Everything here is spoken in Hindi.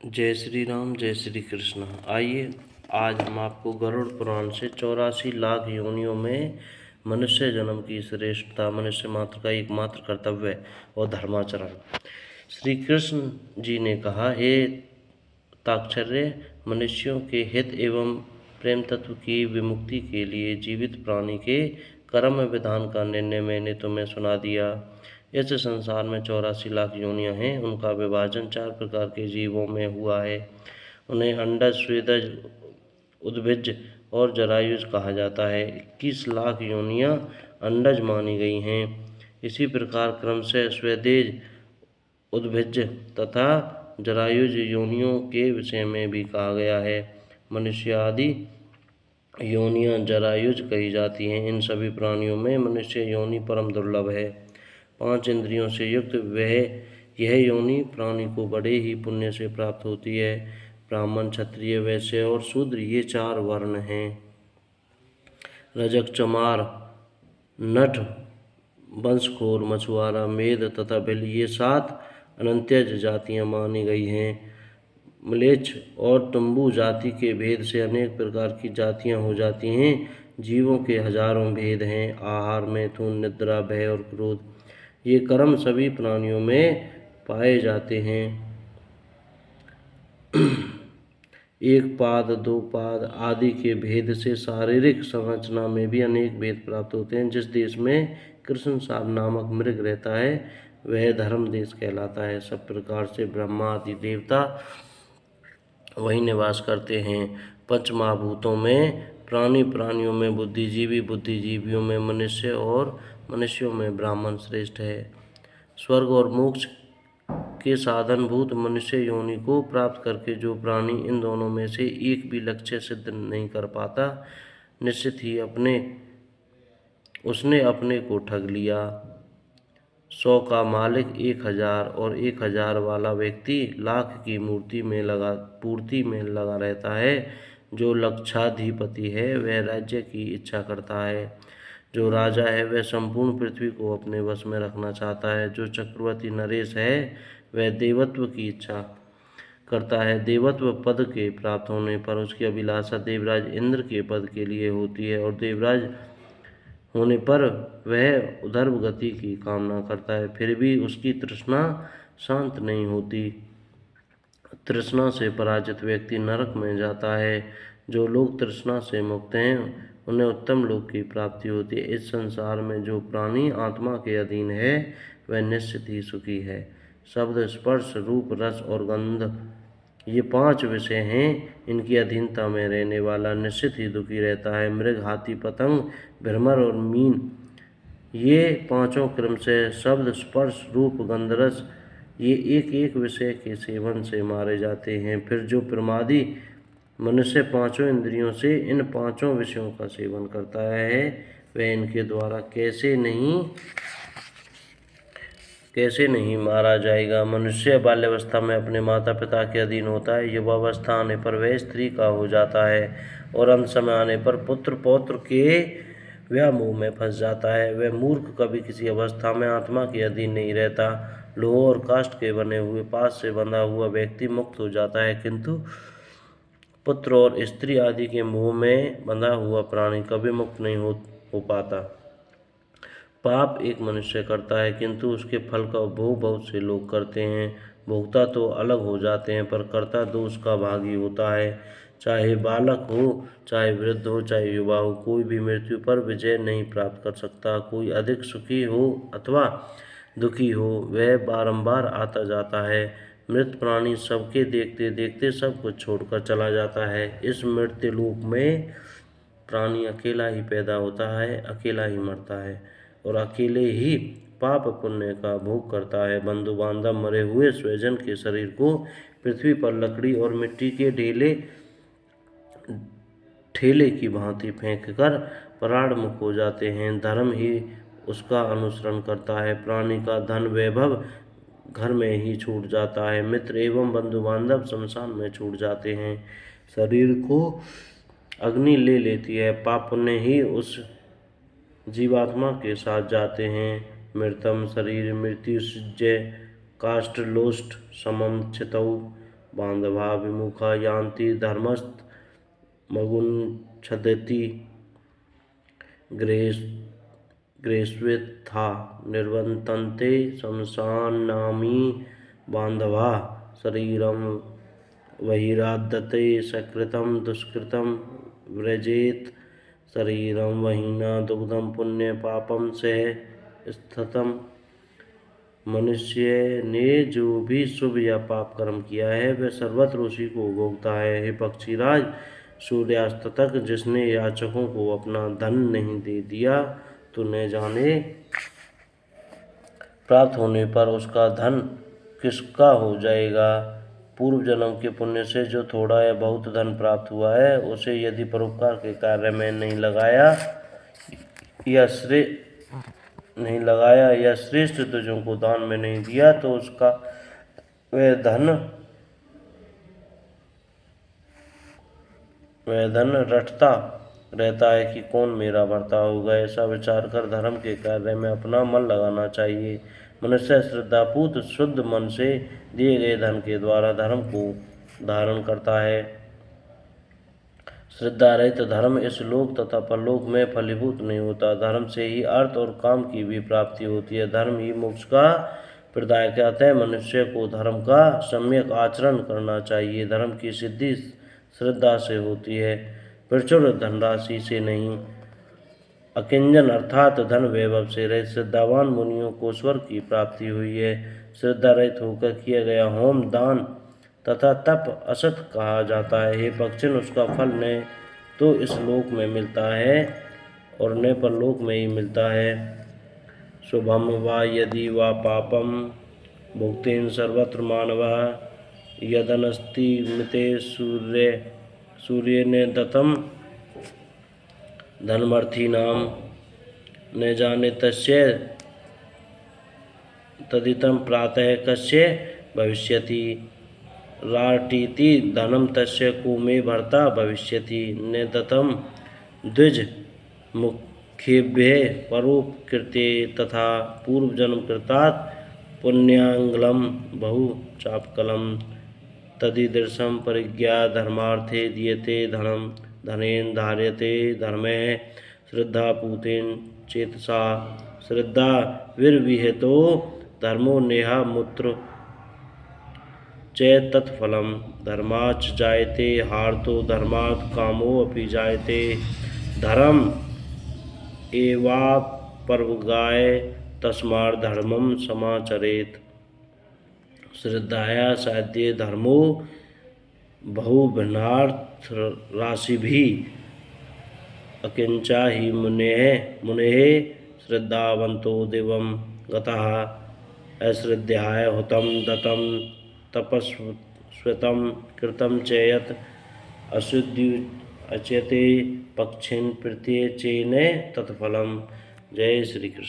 जय श्री राम, जय श्री कृष्ण। आइए आज हम आपको गरुड़ पुराण से 84 लाख योनियों में मनुष्य जन्म की श्रेष्ठता, मनुष्य मात्र का एकमात्र कर्तव्य और धर्माचरण। श्री कृष्ण जी ने कहा, हे ताक्षर्य, मनुष्यों के हित एवं प्रेम तत्व की विमुक्ति के लिए जीवित प्राणी के कर्म विधान का निर्णय मैंने तुम्हें सुना दिया। इस संसार में 84 लाख योनियां हैं। उनका विभाजन 4 प्रकार के जीवों में हुआ है। उन्हें अंडज, स्वेदज, उद्भिज और जरायुज कहा जाता है। 21 लाख योनियां अंडज मानी गई हैं। इसी प्रकार क्रमशः स्वेदेज, उद्भिज तथा जरायुज योनियों के विषय में भी कहा गया है। मनुष्य आदि योनियां जरायुज कही जाती हैं। इन सभी प्राणियों में मनुष्य योनि परम दुर्लभ है। 5 इंद्रियों से युक्त यह योनि प्राणी को बड़े ही पुण्य से प्राप्त होती है। ब्राह्मण, क्षत्रिय, वैश्य और शूद्र ये 4 वर्ण हैं। रजक, चमार, नट, वंशखोर, मछुआरा, मेद तथा भिल ये 7 अनंत्यज जातियां मानी गई हैं। म्लेच्छ और तंबू जाति के भेद से अनेक प्रकार की जातियां हो जाती हैं। जीवों के हजारों भेद हैं। आहार, मैथुन, निद्रा, भय और क्रोध ये कर्म सभी प्राणियों में पाए जाते हैं। एक पाद, 2 पाद आदि के भेद से शारीरिक संरचना में भी अनेक भेद प्राप्त होते हैं। जिस देश में कृष्ण साप नामक मृग रहता है वह धर्म देश कहलाता है। सब प्रकार से ब्रह्मा आदि देवता वहीं निवास करते हैं। पंचमहाभूतों में प्राणी, प्राणियों में बुद्धिजीवी, बुद्धिजीवियों में मनुष्य और मनुष्यों में ब्राह्मण श्रेष्ठ है। स्वर्ग और मोक्ष के साधनभूत मनुष्य योनि को प्राप्त करके जो प्राणी इन दोनों में से एक भी लक्ष्य सिद्ध नहीं कर पाता, निश्चित ही उसने अपने को ठग लिया। 100 का मालिक 1000 और 1000 वाला व्यक्ति लाख की पूर्ति में लगा रहता है। जो लक्षाधिपति है वह राज्य की इच्छा करता है। जो राजा है वह संपूर्ण पृथ्वी को अपने वश में रखना चाहता है। जो चक्रवर्ती नरेश है वह देवत्व की इच्छा करता है। देवत्व पद के प्राप्त होने पर उसकी अभिलाषा देवराज इंद्र के पद के लिए होती है और देवराज होने पर वह उधर्व गति की कामना करता है। फिर भी उसकी तृष्णा शांत नहीं होती। तृष्णा से पराजित व्यक्ति नरक में जाता है। जो लोग तृष्णा से मुक्त हैं उन्हें उत्तम लोक की प्राप्ति होती है। इस संसार में जो प्राणी आत्मा के अधीन है वह निश्चित ही सुखी है। शब्द, स्पर्श, रूप, रस और गंध ये 5 विषय हैं। इनकी अधीनता में रहने वाला निश्चित ही दुखी रहता है। मृग, हाथी, पतंग, भ्रमर और मीन ये 5 क्रम से शब्द, स्पर्श, रूप, गंध, रस ये एक एक विषय के सेवन से मारे जाते हैं। फिर जो प्रमादी मनुष्य 5 इंद्रियों से इन 5 विषयों का सेवन करता है वह इनके द्वारा कैसे नहीं मारा जाएगा। मनुष्य बाल्यावस्था में अपने माता पिता के अधीन होता है। युवावस्था आने पर वह स्त्री का हो जाता है और अंत समय आने पर पुत्र पौत्र के व्यामोह में फंस जाता है। वह मूर्ख कभी किसी अवस्था में आत्मा के अधीन नहीं रहता। लोह और काष्ठ के बने हुए पास से बंधा हुआ व्यक्ति मुक्त हो जाता है, किंतु पुत्र और स्त्री आदि के मोह में बंधा हुआ प्राणी कभी मुक्त नहीं हो पाता। पाप एक मनुष्य करता है किंतु उसके फल का उपभोग बहुत से लोग करते हैं। भोक्ता तो अलग हो जाते हैं पर कर्ता दोष का भागी होता है। चाहे बालक हो, चाहे वृद्ध हो, चाहे युवा हो, कोई भी मृत्यु पर विजय नहीं प्राप्त कर सकता। कोई अधिक सुखी हो अथवा दुखी हो, वह बारंबार आता जाता है। मृत प्राणी सबके देखते देखते सब कुछ छोड़कर चला जाता है। इस मृत्यु लोक में प्राणी अकेला ही पैदा होता है, अकेला ही मरता है और अकेले ही पाप पुण्य का भोग करता है। बंधु बांधव मरे हुए स्वजन के शरीर को पृथ्वी पर लकड़ी और मिट्टी के ठेले की भांति फेंककर पराणमुख हो जाते हैं। धर्म ही उसका अनुसरण करता है। प्राणी का धन वैभव घर में ही छूट जाता है। मित्र एवं बंधु बांधव शमशान में छूट जाते हैं। शरीर को अग्नि ले लेती है। पाप पुण्य ही उस जीवात्मा के साथ जाते हैं। मृतम शरीर मृत्युसृज्य काष्ठ लोष्ट समम क्षितौ बांधवा विमुखा यान्ति धर्मस्त मगुञ्छदति ग्रेष्वेत्था निर्वर्तन्ते शमशानानि बांधवा शरीरं बहिरादत्ते सकृतं दुष्कृतं व्रजेत शरीरं वहीना दुग्धं पुण्य पापम से स्थितम। मनुष्य ने जो भी शुभ या पाप कर्म किया है वह सर्वत्र उसी को भोगता है। हे पक्षीराज, सूर्यास्त तक जिसने याचकों को अपना धन नहीं दे दिया तो न जाने प्राप्त होने पर उसका धन किसका हो जाएगा। पूर्व जन्म के पुण्य से जो थोड़ा या बहुत धन प्राप्त हुआ है उसे यदि परोपकार के कार्य में नहीं लगाया या श्रेष्ठ तुझों को दान में नहीं दिया तो उसका वह धन रटता रहता है कि कौन मेरा भर्ता होगा। ऐसा विचार कर धर्म के कार्य में अपना मन लगाना चाहिए। मनुष्य श्रद्धापूत शुद्ध मन से दिए गए धन के द्वारा धर्म को धारण करता है। श्रद्धा रहित धर्म इस लोक तथा परलोक में फलीभूत नहीं होता। धर्म से ही अर्थ और काम की भी प्राप्ति होती है। धर्म ही मोक्ष का प्रदायक है। अतः मनुष्य को धर्म का सम्यक आचरण करना चाहिए। धर्म की सिद्धि श्रद्धा से होती है, प्रचुर धनराशि से नहीं। अकिंचन अर्थात धन वैभव से रहित श्रद्धावान मुनियों को स्वर्ग की प्राप्ति हुई है। श्रद्धा रहित होकर किया गया होम, दान तथा तप असत कहा जाता है। हे पक्षिन, उसका फल न तो इस लोक में मिलता है और न परलोक में ही मिलता है। शुभम वा यदि वा पापम भुक्तेन सर्वत्र मानवः यदनस्ति मिते सूर्य ने दत्तम धनमर्थीनां न जाने तस्य तदितं प्रातः कस्य भविष्यति राटीति धनम तस्य को मे भर्ता भविष्यति न दत्तं द्विज मुखेभ्यः परोपकृते तथा पूर्व जन्म कृतात् पुण्याङ्गलं बहु चापकलं तदीदृशं परिज्ञा धर्मार्थे दीयते धनम धनेन धार्यते धर्मः श्रद्धापूतेन चेतसा श्रद्धा विर्विहितो धर्मो नेहा मूत्र च तत्फलम धर्माच जायते हार्तो धर्मात् कामो अपि जायते धर्म एवापर्वगाय तस्मात् धर्मं समाचरेत् श्रद्धाया साध्य धर्मो बहुभिन्नार्थ राशि भी अकिंचा ही मुनेः श्रद्धावन्तो दिवं गतः अश्रद्धाय हुतं दत्तं तपस्वितं कृतं च यत् अशुद्ध्युच्यते पक्षिन् प्रत्यचेन तत्फलम्। जय श्री कृष्ण।